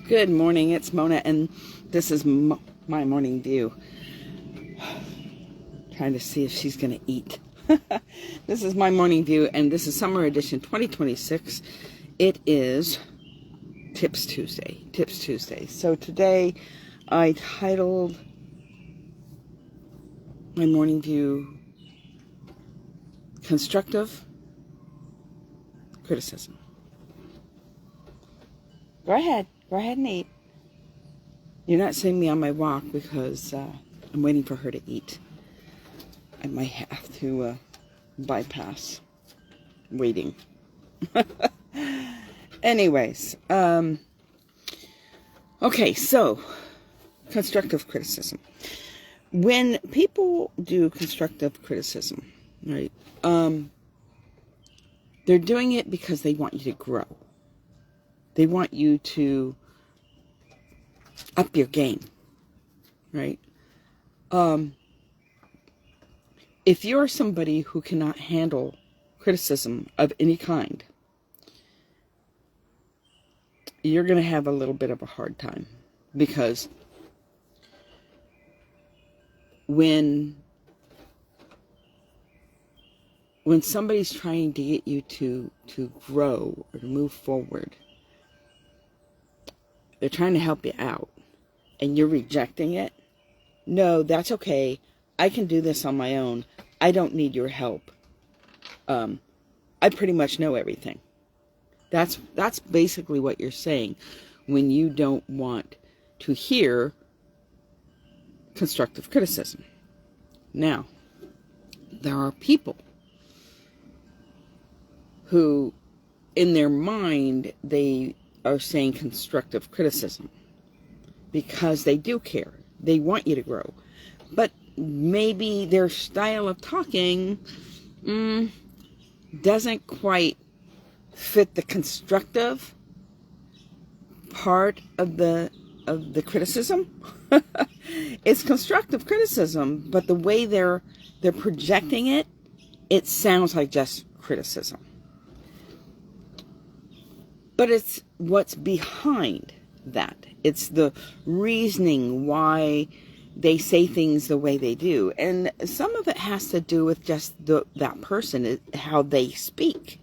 Good morning, it's Mona, and this is my morning view. Trying to see if she's going to eat. This is my morning view, and this is Summer Edition 2026. It is Tips Tuesday. So today I titled my morning view Constructive Criticism. Go ahead and eat. You're not seeing me on my walk because I'm waiting for her to eat. I might have to bypass waiting. Anyways, okay, so constructive criticism. When people do constructive criticism, right, they're doing it because they want you to grow. They want you to up your game, right? If you're somebody who cannot handle criticism of any kind, you're going to have a little bit of a hard time, because when somebody's trying to get you to grow or to move forward, they're trying to help you out, and you're rejecting it. No, that's okay. I can do this on my own. I don't need your help. I pretty much know everything. That's basically what you're saying when you don't want to hear constructive criticism. Now, there are people who, in their mind, they are saying constructive criticism because they do care. They want you to grow. But maybe their style of talking doesn't quite fit the constructive part of the criticism. It's constructive criticism, but the way they're projecting it, it sounds like just criticism. But it's what's behind that. It's the reasoning why they say things the way they do. And some of it has to do with just that person, how they speak.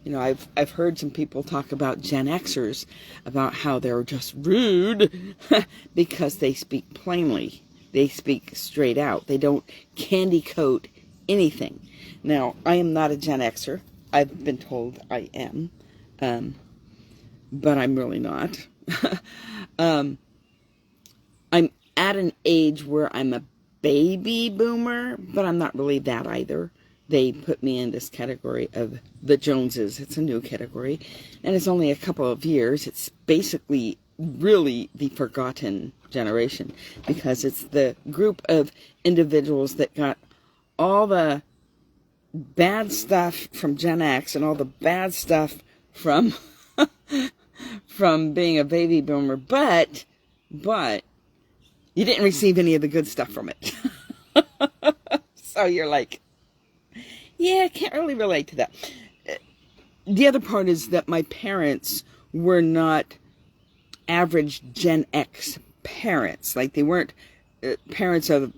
You know, I've heard some people talk about Gen Xers, about how they're just rude because they speak plainly. They speak straight out. They don't candy coat anything. Now, I am not a Gen Xer. I've been told I am. But I'm really not. I'm at an age where I'm a baby boomer, but I'm not really that either. They put me in this category of the Joneses. It's a new category, and it's only a couple of years. It's basically really the forgotten generation, because it's the group of individuals that got all the bad stuff from Gen X and all the bad stuff from being a baby boomer, but you didn't receive any of the good stuff from it. So you're like, yeah, I can't really relate to that. The other part is that my parents were not average Gen X parents. Like, they weren't parents of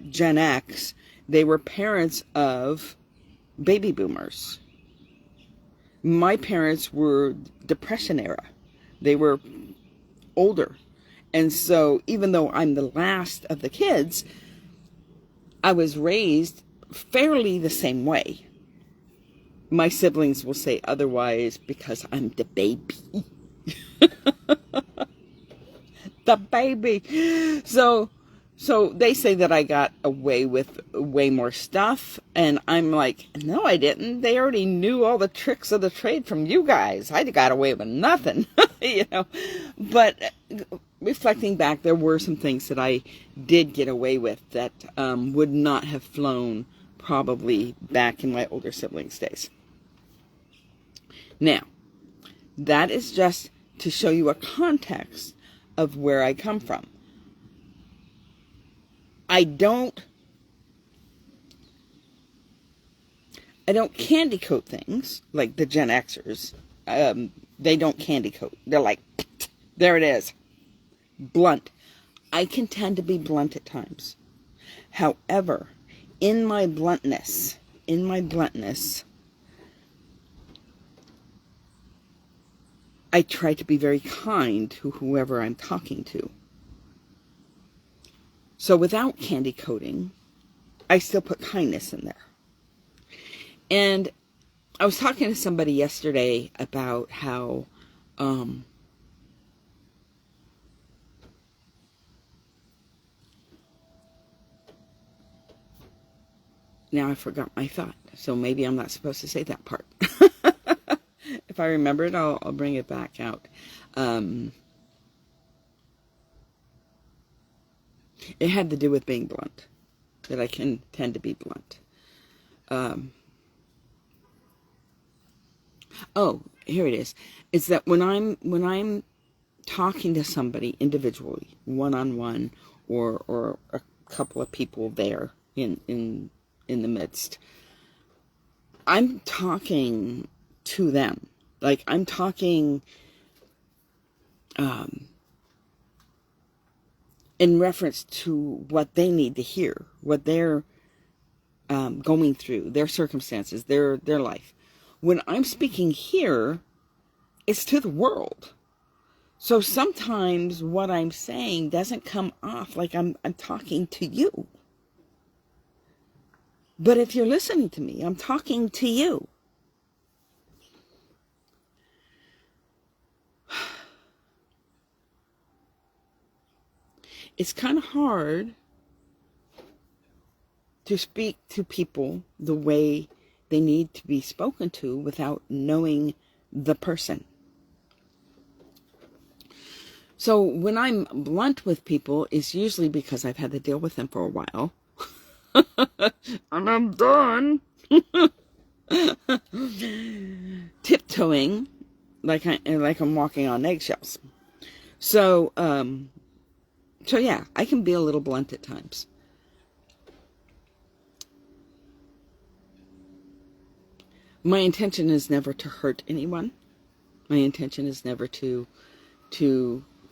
Gen X. They were parents of baby boomers. My parents were Depression era. They were older. And so even though I'm the last of the kids, I was raised fairly the same way. My siblings will say otherwise because I'm the baby. The baby. So they say that I got away with way more stuff, and I'm like, no, I didn't. They already knew all the tricks of the trade from you guys. I got away with nothing, you know. But reflecting back, there were some things that I did get away with that would not have flown probably back in my older siblings' days. Now, that is just to show you a context of where I come from. I don't candy coat things like the Gen Xers. They don't candy coat. They're like, There it is. Blunt. I can tend to be blunt at times. However, in my bluntness, I try to be very kind to whoever I'm talking to. So without candy coating, I still put kindness in there. And I was talking to somebody yesterday about how now I forgot my thought, so maybe I'm not supposed to say that part. If I remember it, I'll bring it back out. It had to do with being blunt, that I can tend to be blunt. Oh, here it is. It's that when I'm talking to somebody individually, one-on-one, or a couple of people there in the midst, I'm talking to them. Like, I'm talking in reference to what they need to hear, what they're going through, their circumstances, their life. When I'm speaking here, it's to the world. So sometimes what I'm saying doesn't come off like I'm talking to you. But if you're listening to me, I'm talking to you. It's kind of hard to speak to people the way they need to be spoken to without knowing the person. So when I'm blunt with people, it's usually because I've had to deal with them for a while. And I'm done. Tiptoeing like I'm walking on eggshells. So yeah, I can be a little blunt at times. My intention is never to hurt anyone. My intention is never to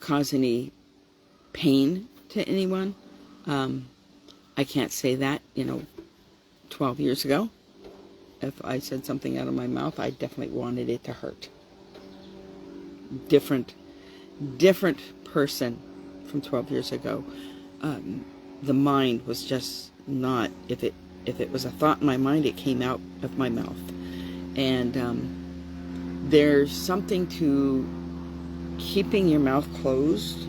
cause any pain to anyone. I can't say that, 12 years ago. If I said something out of my mouth, I definitely wanted it to hurt. Different person from 12 years ago. The mind was just not, if it was a thought in my mind, it came out of my mouth. And there's something to keeping your mouth closed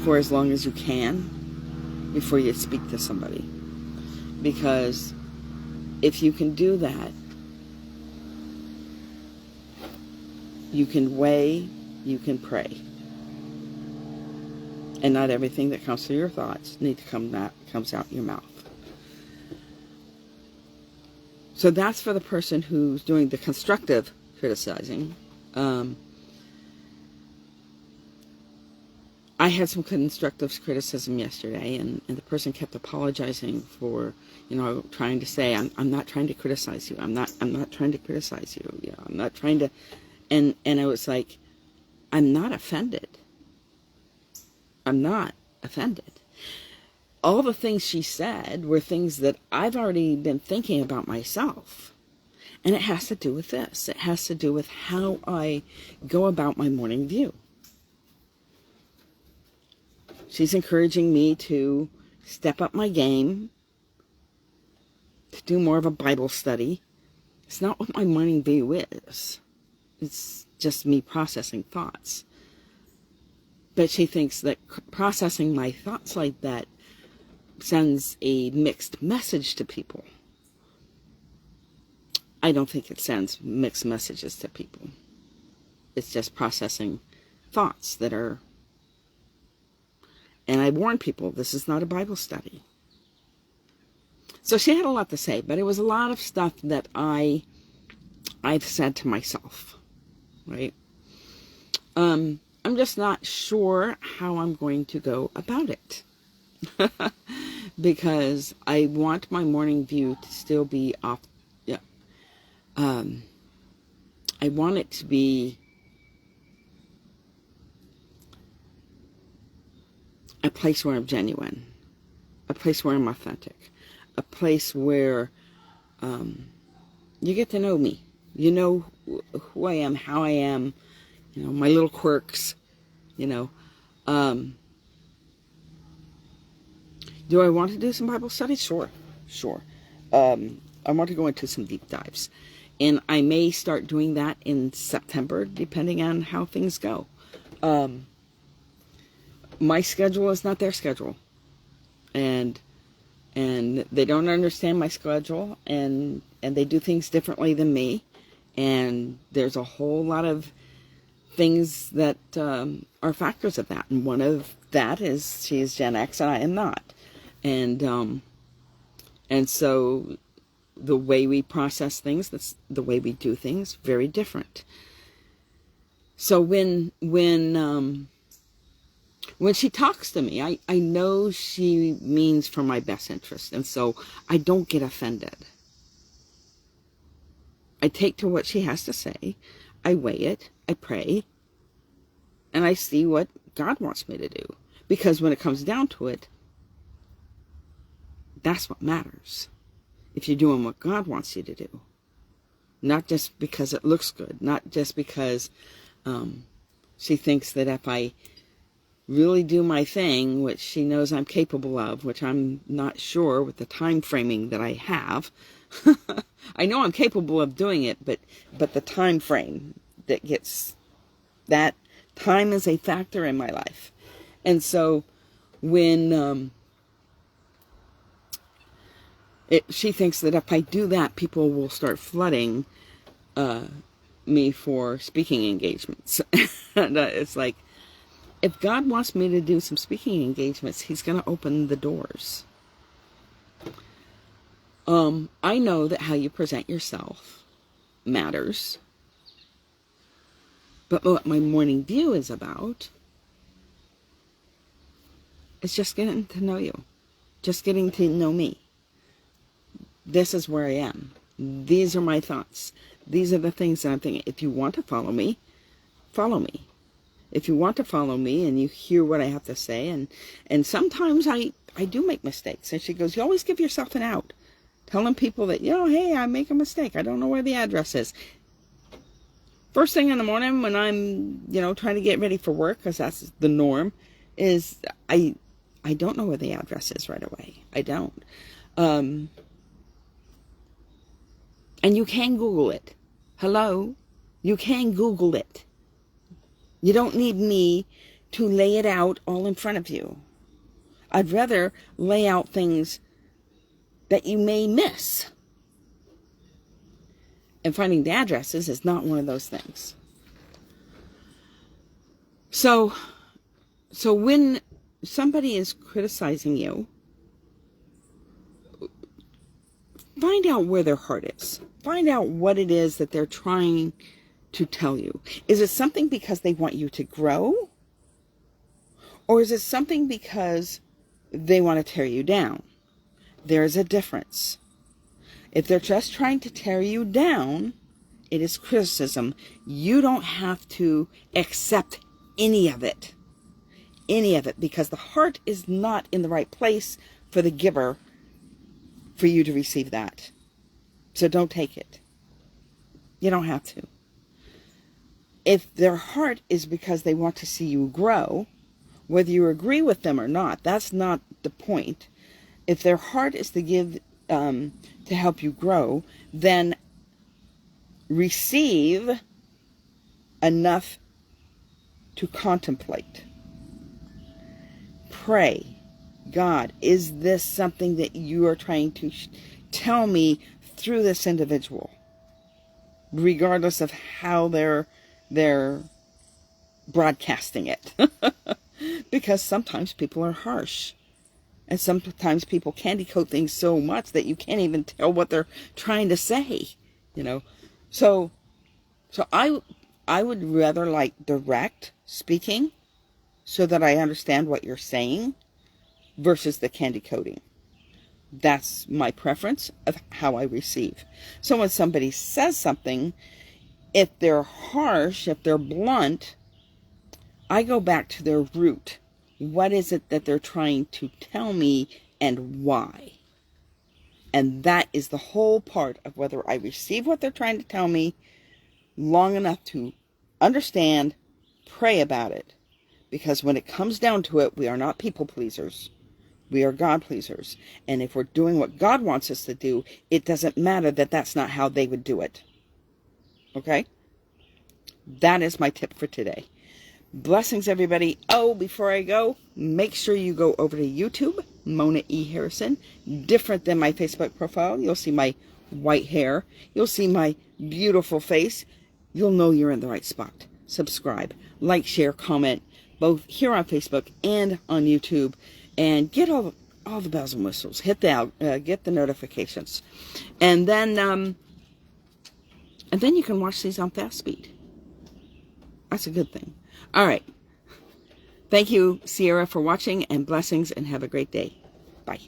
for as long as you can before you speak to somebody. Because if you can do that, you can weigh, you can pray. And not everything that comes through your thoughts need to comes out your mouth. So that's for the person who's doing the constructive criticizing. I had some constructive criticism yesterday, and the person kept apologizing for, trying to say, I'm not trying to criticize you. I'm not trying to criticize you. Yeah, I'm not trying to, and I was like, I'm not offended. I'm not offended. All the things she said were things that I've already been thinking about myself. And it has to do with this. It has to do with how I go about my morning view. She's encouraging me to step up my game, to do more of a Bible study. It's not what my morning view is. It's just me processing thoughts. But she thinks that processing my thoughts like that sends a mixed message to people. I don't think it sends mixed messages to people. It's just processing thoughts that are... And I warn people, this is not a Bible study. So she had a lot to say, but it was a lot of stuff that I've said to myself, right? I'm just not sure how I'm going to go about it. Because I want my morning view to still be off. Yeah. I want it to be a place where I'm genuine, a place where I'm authentic, a place where you get to know me. You know who I am, how I am, my little quirks, Do I want to do some Bible study? Sure. I want to go into some deep dives. And I may start doing that in September, depending on how things go. My schedule is not their schedule. And they don't understand my schedule, and they do things differently than me. And there's a whole lot of things that are factors of that. And one of that is she is Gen X and I am not. And so the way we process things, the way we do things, very different. So when she talks to me, I know she means for my best interest. And so I don't get offended. I take to what she has to say. I weigh it. I pray. And I see what God wants me to do. Because when it comes down to it, that's what matters. If you're doing what God wants you to do. Not just because it looks good. Not just because she thinks that if I really do my thing, which she knows I'm capable of, which I'm not sure with the time framing that I have. I know I'm capable of doing it, but the time frame that time is a factor in my life. And so when she thinks that if I do that, people will start flooding me for speaking engagements. And it's like, if God wants me to do some speaking engagements, He's going to open the doors. I know that how you present yourself matters. But what my morning view is about is just getting to know you. Just getting to know me. This is where I am. These are my thoughts. These are the things that I'm thinking. If you want to follow me, follow me. If you want to follow me and you hear what I have to say, and sometimes I do make mistakes. And she goes, you always give yourself an out. Telling people that, hey, I make a mistake. I don't know where the address is. First thing in the morning when I'm, trying to get ready for work, because that's the norm, is I don't know where the address is right away. I don't. And you can Google it. Hello? You can Google it. You don't need me to lay it out all in front of you. I'd rather lay out things that you may miss. And finding the addresses is not one of those things. So when somebody is criticizing you, find out where their heart is. Find out what it is that they're trying to tell you. Is it something because they want you to grow? Or is it something because they want to tear you down? There's a difference. If they're just trying to tear you down, it is criticism. You don't have to accept any of it. Any of it. Because the heart is not in the right place for the giver for you to receive that. So don't take it. You don't have to. If their heart is because they want to see you grow, whether you agree with them or not, that's not the point. If their heart is to give, to help you grow, then receive enough to contemplate. Pray, God, is this something that you are trying to tell me through this individual? Regardless of how they're broadcasting it. Because sometimes people are harsh. And sometimes people candy coat things so much that you can't even tell what they're trying to say. So I would rather like direct speaking so that I understand what you're saying versus the candy coating. That's my preference of how I receive. So when somebody says something, if they're harsh, if they're blunt, I go back to their root. What is it that they're trying to tell me and why? And that is the whole part of whether I receive what they're trying to tell me long enough to understand, pray about it. Because when it comes down to it, we are not people pleasers. We are God pleasers. And if we're doing what God wants us to do, it doesn't matter that that's not how they would do it. Okay? That is my tip for today. Blessings, everybody. Oh, before I go, make sure you go over to YouTube, Mona E. Harrison. Different than my Facebook profile. You'll see my white hair. You'll see my beautiful face. You'll know you're in the right spot. Subscribe, like, share, comment, both here on Facebook and on YouTube. And get all the bells and whistles. Hit the get the notifications. And then you can watch these on fast speed. That's a good thing. All right. Thank you, Sierra, for watching, and blessings, and have a great day. Bye.